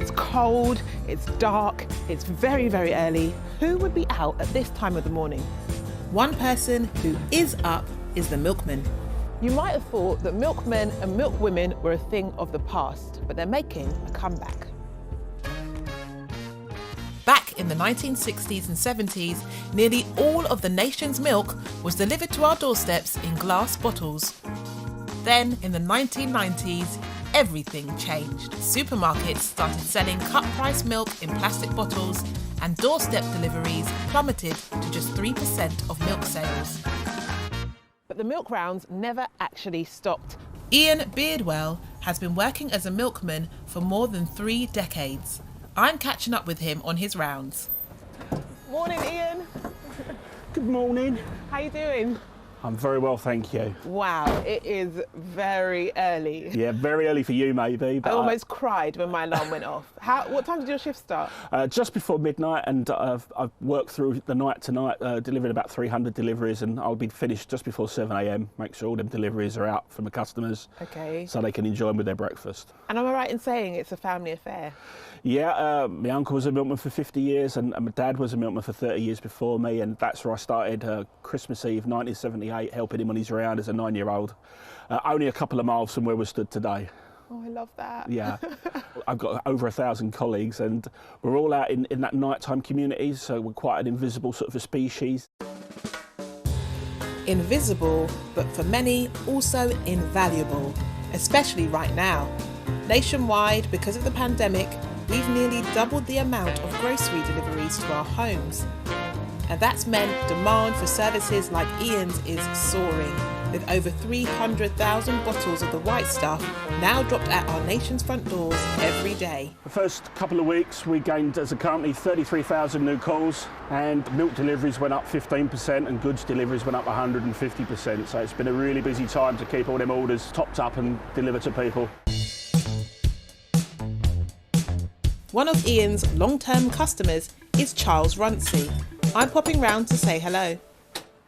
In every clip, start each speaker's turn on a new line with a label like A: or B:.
A: It's cold, it's dark, it's very, very early. Who would be out at this time of the morning?
B: One person who is up is the milkman.
A: You might have thought that milkmen and milkwomen were a thing of the past, but they're making a comeback.
B: Back in the 1960s and 70s, nearly all of the nation's milk was delivered to our doorsteps in glass bottles. Then, in the 1990s, everything changed. Supermarkets started selling cut-price milk in plastic bottles, and doorstep deliveries plummeted to just 3% of milk sales.
A: But the milk rounds never actually stopped.
B: Ian Beardwell has been working as a milkman for more than 3 decades. I'm catching up with him on his rounds.
A: Morning, Ian.
C: Good morning.
A: How you doing?
C: I'm very well, thank you.
A: Wow, it is very early.
C: Yeah, very early for you maybe. But
A: I almost cried when my alarm went off. What time did your shift start?
C: Just before midnight, and I've worked through the night tonight, delivering about 300 deliveries, and I'll be finished just before 7 a.m. Make sure all them deliveries are out from the customers,
A: Okay.
C: so they can enjoy them with their breakfast.
A: And am I right in saying it's a family affair?
C: Yeah, my uncle was a milkman for 50 years, and my dad was a milkman for 30 years before me, and that's where I started Christmas Eve 1978, helping him on his round as a 9-year-old, only a couple of miles from where we stood today.
A: Oh, I love that.
C: Yeah, I've got over 1,000 colleagues, and we're all out in that nighttime community, so we're quite an invisible sort of a species.
B: Invisible, but for many also invaluable, especially right now. Nationwide, because of the pandemic, we've nearly doubled the amount of grocery deliveries to our homes. And that's meant demand for services like Ian's is soaring, with over 300,000 bottles of the white stuff now dropped at our nation's front doors every day.
C: The first couple of weeks we gained as a company 33,000 new calls, and milk deliveries went up 15% and goods deliveries went up 150%. So it's been a really busy time to keep all them orders topped up and delivered to people.
B: One of Ian's long-term customers is Charles Runcie. I'm popping round to say hello.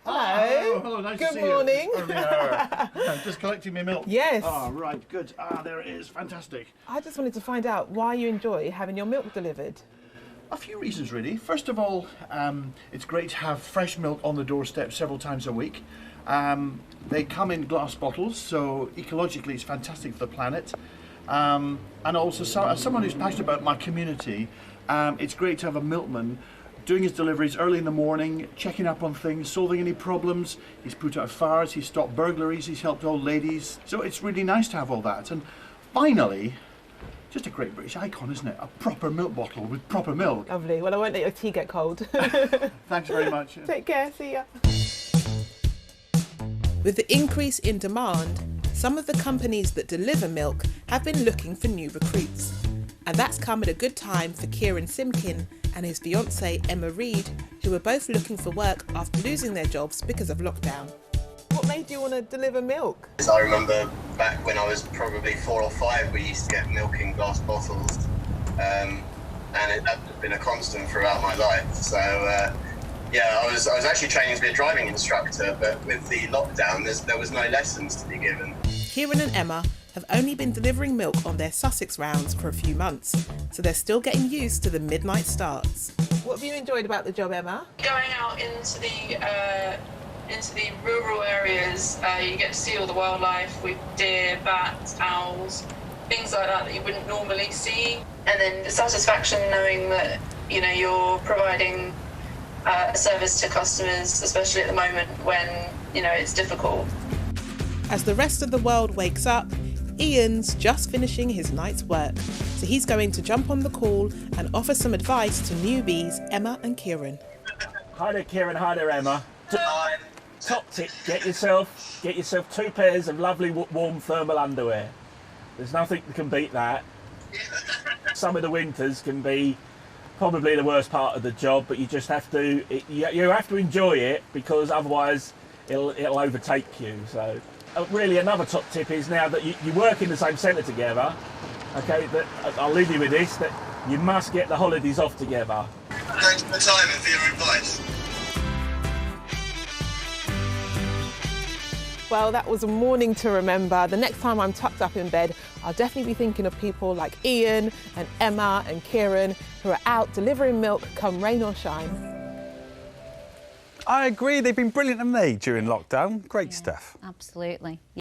A: Hello.
D: Hello, nice
A: Good
D: to see
A: morning.
D: you. I'm just collecting my milk.
A: Yes.
D: Oh, right, good. There it is, fantastic.
A: I just wanted to find out why you enjoy having your milk delivered.
D: A few reasons, really. First of all, it's great to have fresh milk on the doorstep several times a week. They come in glass bottles, so ecologically it's fantastic for the planet. And also, as someone who's passionate about my community, it's great to have a milkman doing his deliveries early in the morning, checking up on things, solving any problems. He's put out fires, he's stopped burglaries, he's helped old ladies. So it's really nice to have all that. And finally, just a great British icon, isn't it? A proper milk bottle with proper milk.
A: Lovely. Well, I won't let your tea get cold.
D: Thanks very much.
A: Take care. See ya.
B: With the increase in demand, some of the companies that deliver milk have been looking for new recruits. And that's come at a good time for Kieran Simkin and his fiancée Emma Reid, who are both looking for work after losing their jobs because of lockdown.
A: What made you want to deliver milk?
E: I remember back when I was probably 4 or 5, we used to get milk in glass bottles, and that's been a constant throughout my life. So yeah, I was actually training to be a driving instructor, but with the lockdown, there was no lessons to be given.
B: Kieran and Emma have only been delivering milk on their Sussex rounds for a few months, so they're still getting used to the midnight starts.
A: What have you enjoyed about the job, Emma?
F: Going out into the rural areas, you get to see all the wildlife with deer, bats, owls, things like that you wouldn't normally see. And then the satisfaction knowing that, you know, you're providing a service to customers, especially at the moment when, you know, it's difficult.
B: As the rest of the world wakes up, Ian's just finishing his night's work, so he's going to jump on the call and offer some advice to newbies Emma and Kieran.
C: Hi there, Kieran. Hi there, Emma.
E: Hi.
C: Top tip: get yourself 2 pairs of lovely warm thermal underwear. There's nothing that can beat that. Some of the winters can be probably the worst part of the job, but you just have to you have to enjoy it, because otherwise it'll overtake you. So really, another top tip is, now that you work in the same centre together, okay, that I'll leave you with this, that you must get the holidays off together.
E: Thanks for the time and for your advice.
A: Well, that was a morning to remember. The next time I'm tucked up in bed, I'll definitely be thinking of people like Ian and Emma and Kieran who are out delivering milk come rain or shine.
G: I agree, they've been brilliant, haven't they, during lockdown? Great stuff.
H: Absolutely.